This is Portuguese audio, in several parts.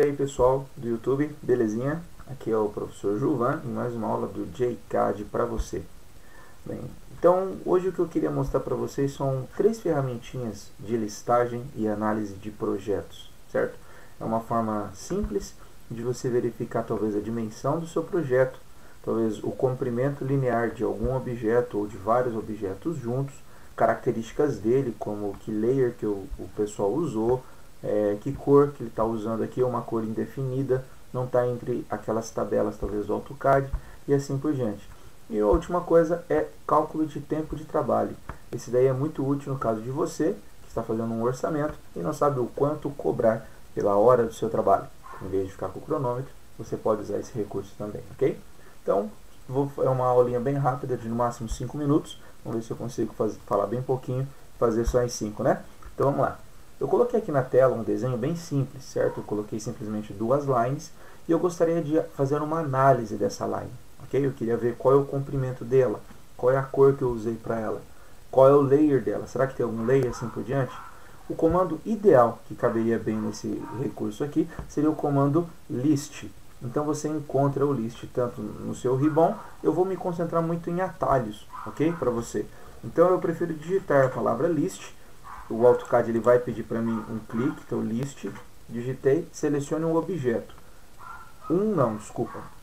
aí pessoal do YouTube, belezinha? Aqui é o professor Gilvan em mais uma aula do JCAD para você. Bem, então hoje o que eu queria mostrar para vocês são 3 ferramentinhas de listagem e análise de projetos, certo? É uma forma simples de você verificar talvez a dimensão do seu projeto, talvez o comprimento linear de algum objeto ou de vários objetos juntos, características dele, como que layer que o pessoal usou, que cor que ele está usando aqui, é uma cor indefinida, não está entre aquelas tabelas talvez do AutoCAD e assim por diante. E a última coisa é cálculo de tempo de trabalho. Esse daí é muito útil no caso de você que está fazendo um orçamento e não sabe o quanto cobrar pela hora do seu trabalho. Em vez de ficar com o cronômetro, você pode usar esse recurso também, ok? Então, é uma aulinha bem rápida, de no máximo 5 minutos. Vamos ver se eu consigo falar bem pouquinho, fazer só em 5, né? Então vamos lá. Eu coloquei aqui na tela um desenho bem simples, certo? Eu coloquei simplesmente 2 lines e eu gostaria de fazer uma análise dessa line, ok? Eu queria ver qual é o comprimento dela, qual é a cor que eu usei para ela, qual é o layer dela, será que tem algum layer assim por diante? O comando ideal que caberia bem nesse recurso aqui seria o comando list. Então você encontra o list tanto no seu ribbon. Eu vou me concentrar muito em atalhos, ok? Para você. Então eu prefiro digitar a palavra list. O AutoCAD ele vai pedir para mim um clique, então list, digitei, selecione um objeto.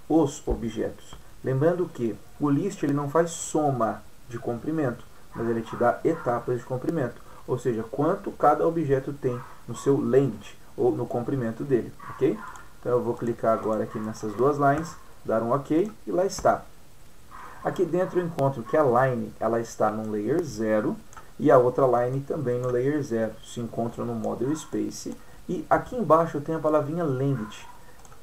Os objetos. Lembrando que o list ele não faz soma de comprimento, mas ele te dá etapas de comprimento, ou seja, quanto cada objeto tem no seu length, ou no comprimento dele, ok? Então eu vou clicar agora aqui nessas 2 lines, dar um ok, e lá está. Aqui dentro eu encontro que a line ela está no layer 0, e a outra line também no layer 0, se encontra no model space, e aqui embaixo eu tenho a palavrinha length.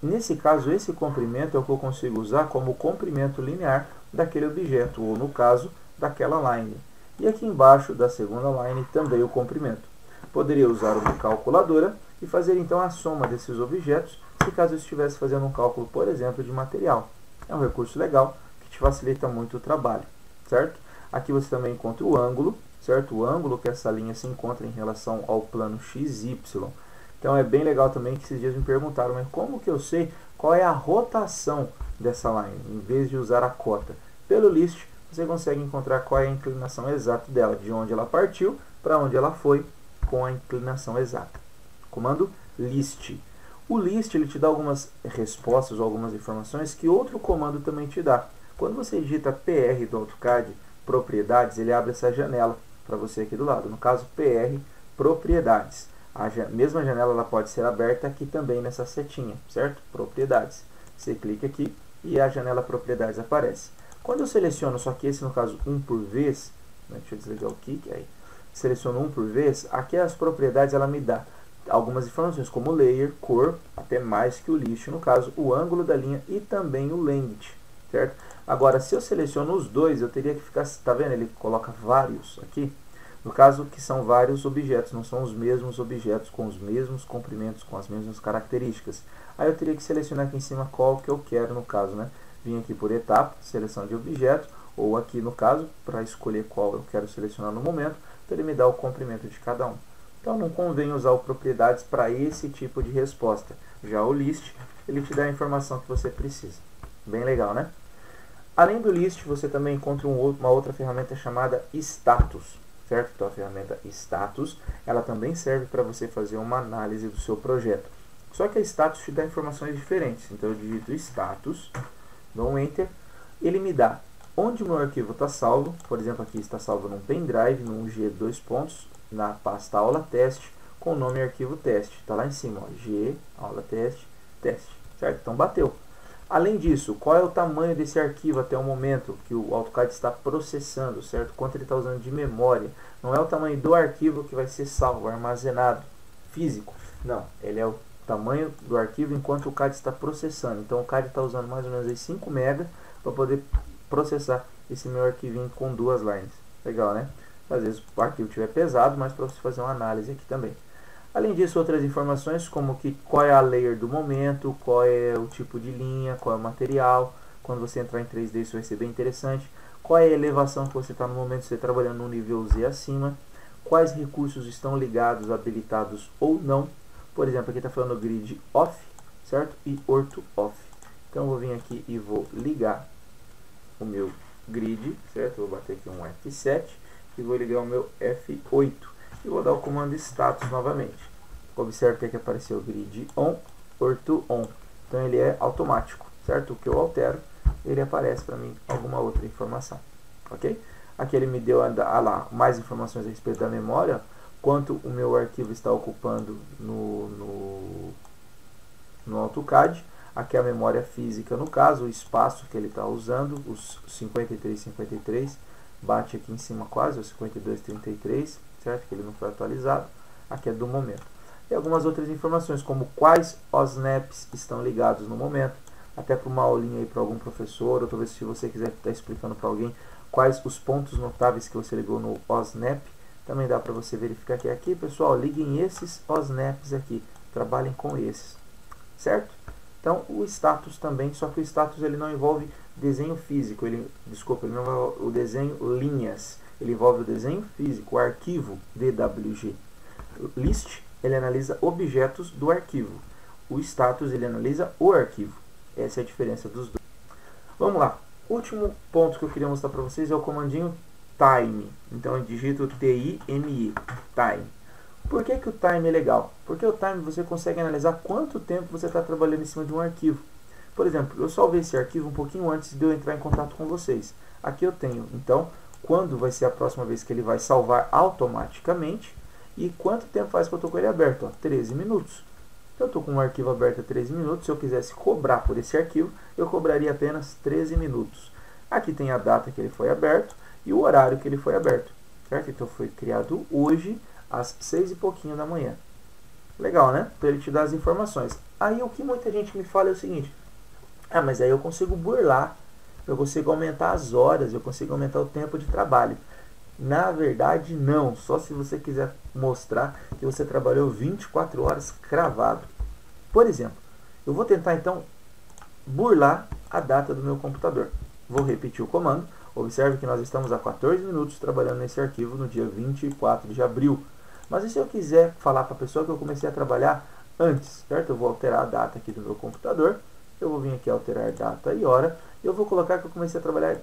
Nesse caso, esse comprimento é o que eu consigo usar como comprimento linear daquele objeto, ou no caso, daquela line. E aqui embaixo da segunda line também o comprimento. Poderia usar uma calculadora e fazer então a soma desses objetos, se caso eu estivesse fazendo um cálculo, por exemplo, de material. É um recurso legal que te facilita muito o trabalho, certo? Aqui você também encontra o ângulo, certo? O ângulo que essa linha se encontra em relação ao plano XY. Então é bem legal também que esses dias me perguntaram, mas como que eu sei qual é a rotação dessa line, em vez de usar a cota? Pelo list, você consegue encontrar qual é a inclinação exata dela, de onde ela partiu para onde ela foi, com a inclinação exata. Comando list. O list ele te dá algumas respostas ou algumas informações que outro comando também te dá. Quando você digita PR do AutoCAD, propriedades, ele abre essa janela para você aqui do lado. No caso, PR, propriedades. A mesma janela ela pode ser aberta aqui também nessa setinha, certo? Propriedades. Você clica aqui e a janela propriedades aparece. Quando eu seleciono, só que esse no caso 1 por vez, né, deixa eu desligar o kick aí. Seleciono 1 por vez, aqui as propriedades ela me dá algumas informações como layer, cor, até mais que o list, no caso o ângulo da linha e também o length, certo? Agora se eu seleciono os dois, eu teria que ficar, tá vendo? Ele coloca vários aqui. No caso que são vários objetos, não são os mesmos objetos com os mesmos comprimentos, com as mesmas características. Aí eu teria que selecionar aqui em cima qual que eu quero no caso, né? Vim aqui por etapa, seleção de objeto, ou aqui no caso, para escolher qual eu quero selecionar no momento, para ele me dar o comprimento de cada um. Então não convém usar o propriedades para esse tipo de resposta. Já o list, ele te dá a informação que você precisa. Bem legal, né? Além do list, você também encontra uma outra ferramenta chamada status. Certo? Então a ferramenta status, ela também serve para você fazer uma análise do seu projeto. Só que a status te dá informações diferentes. Então eu digito status, dou um enter, ele me dá onde o meu arquivo está salvo. Por exemplo, aqui está salvo num pendrive, num G, na pasta aula teste, com o nome arquivo teste. Está lá em cima, ó, G, aula teste, teste. Certo? Então bateu. Além disso, qual é o tamanho desse arquivo até o momento que o AutoCAD está processando, certo? Quanto ele está usando de memória. Não é o tamanho do arquivo que vai ser salvo, armazenado, físico. Não, ele é o tamanho do arquivo enquanto o CAD está processando. Então o CAD está usando mais ou menos aí 5 MB para poder processar esse meu arquivinho com 2 lines. Legal, né? Às vezes o arquivo estiver pesado, mas para você fazer uma análise aqui também. Além disso, outras informações como qual é a layer do momento, qual é o tipo de linha, qual é o material. Quando você entrar em 3D isso vai ser bem interessante. Qual é a elevação que você está no momento, você está trabalhando no nível Z acima. Quais recursos estão ligados, habilitados ou não. Por exemplo, aqui está falando grid off, certo? E orto off. Então eu vou vir aqui e vou ligar o meu grid, certo? Eu vou bater aqui um F7 e vou ligar o meu F8 e vou dar o comando status novamente. Observe que aqui apareceu grid on, orto on. Então ele é automático, certo? O que eu altero, ele aparece para mim alguma outra informação, ok? Aqui ele me deu lá mais informações a respeito da memória, quanto o meu arquivo está ocupando no AutoCAD. Aqui a memória física, no caso, o espaço que ele está usando, os 53, bate aqui em cima quase, os 52,33, certo? Que ele não foi atualizado. Aqui é do momento. E algumas outras informações, como quais OSNAPs estão ligados no momento, até para uma aulinha aí para algum professor, ou talvez se você quiser estar explicando para alguém quais os pontos notáveis que você ligou no OSNAP, também dá para você verificar que aqui, pessoal, liguem esses OSNAPs aqui, trabalhem com esses, certo? Então, o status também, só que o status ele não envolve desenho físico, ele não envolve o desenho linhas, ele envolve o desenho físico, o arquivo DWG. List, ele analisa objetos do arquivo. O status, ele analisa o arquivo. Essa é a diferença dos dois. Vamos lá. O último ponto que eu queria mostrar para vocês é o comandinho time. Então, eu digito T-I-M-E, time. Por que o time é legal? Porque o time você consegue analisar quanto tempo você está trabalhando em cima de um arquivo. Por exemplo, eu salvei esse arquivo um pouquinho antes de eu entrar em contato com vocês. Aqui eu tenho, então, quando vai ser a próxima vez que ele vai salvar automaticamente e quanto tempo faz que eu estou com ele aberto. Ó, 13 minutos. Eu estou com um arquivo aberto há 13 minutos. Se eu quisesse cobrar por esse arquivo, eu cobraria apenas 13 minutos. Aqui tem a data que ele foi aberto e o horário que ele foi aberto. Certo? Então foi criado hoje às 6 e pouquinho da manhã. Legal, né? Para ele te dar as informações. Aí o que muita gente me fala é o seguinte: ah, mas aí eu consigo burlar, eu consigo aumentar as horas, eu consigo aumentar o tempo de trabalho. Na verdade, não. Só se você quiser mostrar que você trabalhou 24 horas cravado. Por exemplo, eu vou tentar então burlar a data do meu computador. Vou repetir o comando. Observe que nós estamos há 14 minutos trabalhando nesse arquivo no dia 24 de abril. Mas e se eu quiser falar para a pessoa que eu comecei a trabalhar antes, certo? Eu vou alterar a data aqui do meu computador. Eu vou vir aqui alterar data e hora. E eu vou colocar que eu comecei a trabalhar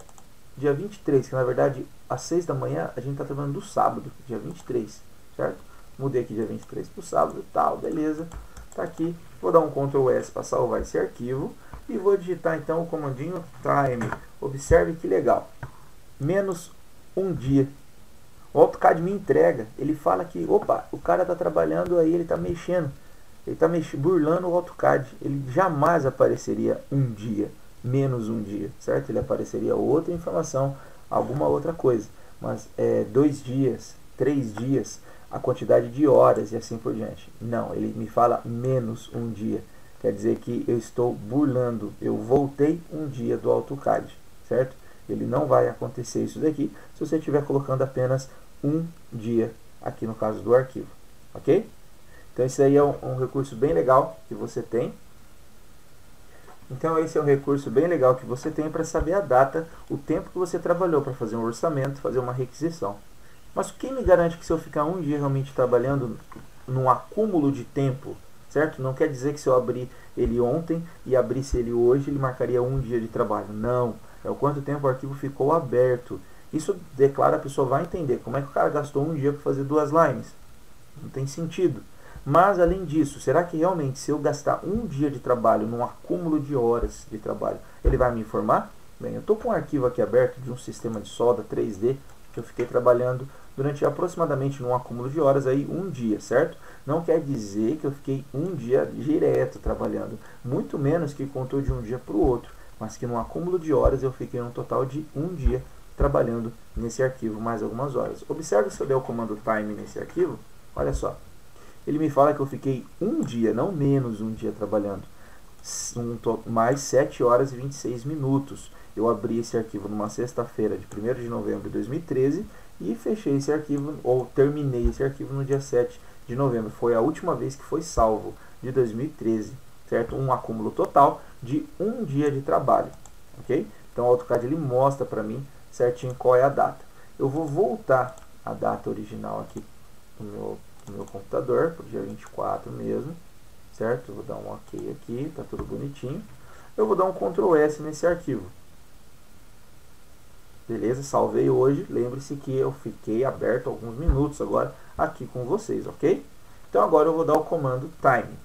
dia 23, que na verdade às 6 da manhã a gente está trabalhando do sábado, dia 23, certo? Mudei aqui dia 23 para o sábado, tal, beleza. Tá aqui. Vou dar um Ctrl S para salvar esse arquivo. E vou digitar então o comandinho time. Observe que legal. Menos um dia. O AutoCAD me entrega. Ele fala que, opa, o cara está trabalhando aí, ele está mexendo. Ele está burlando o AutoCAD. Ele jamais apareceria um dia, menos um dia, certo? Ele apareceria outra informação, alguma outra coisa. Mas 2 dias, 3 dias, a quantidade de horas e assim por diante. Não, ele me fala menos um dia. Quer dizer que eu estou burlando, eu voltei um dia do AutoCAD, certo? Ele não vai acontecer isso daqui se você estiver colocando apenas um dia aqui no caso do arquivo, ok? Então esse aí é um recurso bem legal que você tem. Então esse é um recurso bem legal que você tem para saber a data, o tempo que você trabalhou para fazer um orçamento, fazer uma requisição. Mas quem me garante que se eu ficar um dia realmente trabalhando num acúmulo de tempo, certo? Não quer dizer que se eu abrir ele ontem e abrisse ele hoje, ele marcaria um dia de trabalho. Não. É o quanto tempo o arquivo ficou aberto. Isso declara, a pessoa vai entender como é que o cara gastou um dia para fazer 2 lines. Não tem sentido. Mas, além disso, será que realmente se eu gastar um dia de trabalho num acúmulo de horas de trabalho, ele vai me informar? Bem, eu estou com um arquivo aqui aberto de um sistema de solda 3D que eu fiquei trabalhando durante aproximadamente num acúmulo de horas aí um dia, certo? Não quer dizer que eu fiquei um dia direto trabalhando, muito menos que contou de um dia para o outro, mas que num acúmulo de horas eu fiquei um total de um dia trabalhando nesse arquivo mais algumas horas. Observe se eu der o comando time nesse arquivo, olha só. Ele me fala que eu fiquei um dia, não menos um dia trabalhando, mais 7 horas e 26 minutos. Eu abri esse arquivo numa sexta-feira de 1º de novembro de 2013 e fechei esse arquivo, ou terminei esse arquivo no dia 7 de novembro. Foi a última vez que foi salvo, de 2013, certo? Um acúmulo total de um dia de trabalho, ok? Então o AutoCAD ele mostra para mim certinho qual é a data. Eu vou voltar a data original aqui no meu computador, para o dia 24 mesmo, certo? Vou dar um OK aqui, tá tudo bonitinho. Eu vou dar um Ctrl S nesse arquivo. Beleza? Salvei hoje. Lembre-se que eu fiquei aberto alguns minutos agora aqui com vocês, ok? Então agora eu vou dar o comando time.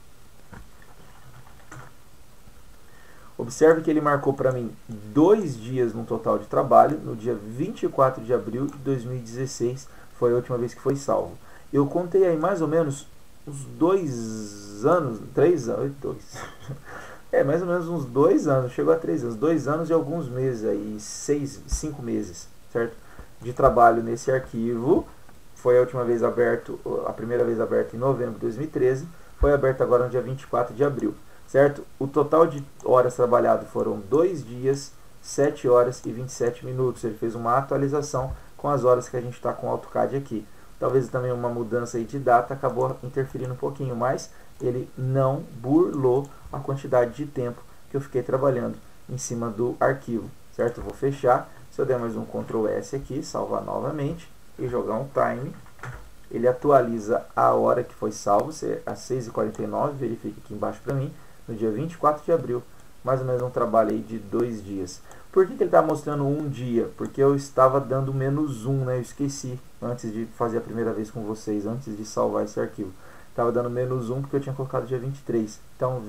Observe que ele marcou para mim 2 dias no total de trabalho, no dia 24 de abril de 2016, foi a última vez que foi salvo. Eu contei aí mais ou menos uns 2 anos, 3 anos, 2, mais ou menos uns 2 anos, chegou a 3 anos, 2 anos e alguns meses aí, 5 meses, certo? De trabalho nesse arquivo. Foi a última vez aberto, a primeira vez aberto em novembro de 2013, foi aberto agora no dia 24 de abril. Certo? O total de horas trabalhadas foram 2 dias, 7 horas e 27 minutos. Ele fez uma atualização com as horas que a gente está com o AutoCAD aqui. Talvez também uma mudança aí de data acabou interferindo um pouquinho, mas ele não burlou a quantidade de tempo que eu fiquei trabalhando em cima do arquivo. Certo? Eu vou fechar. Se eu der mais um Ctrl S aqui, salvar novamente e jogar um time, ele atualiza a hora que foi salvo, às 6h49, verifique aqui embaixo para mim. No dia 24 de abril, mais ou menos um trabalho aí de 2 dias. Por que ele está mostrando um dia? Porque eu estava dando -1, né? Eu esqueci, antes de fazer a primeira vez com vocês, antes de salvar esse arquivo. Estava dando -1 porque eu tinha colocado dia 23. Então,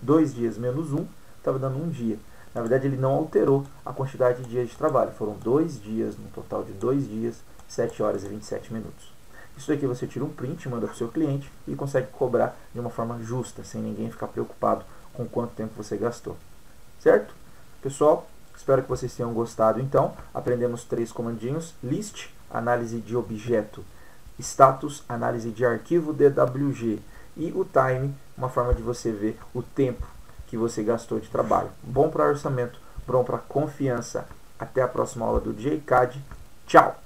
2 dias -1, estava dando 1 dia. Na verdade, ele não alterou a quantidade de dias de trabalho. Foram 2 dias, no total de 2 dias, 7 horas e 27 minutos. Isso aqui você tira um print, manda para o seu cliente e consegue cobrar de uma forma justa, sem ninguém ficar preocupado com quanto tempo você gastou. Certo? Pessoal, espero que vocês tenham gostado. Então, aprendemos 3 comandinhos: list, análise de objeto; status, análise de arquivo DWG; e o time, uma forma de você ver o tempo que você gastou de trabalho. Bom para orçamento, bom para confiança. Até a próxima aula do JCAD. Tchau!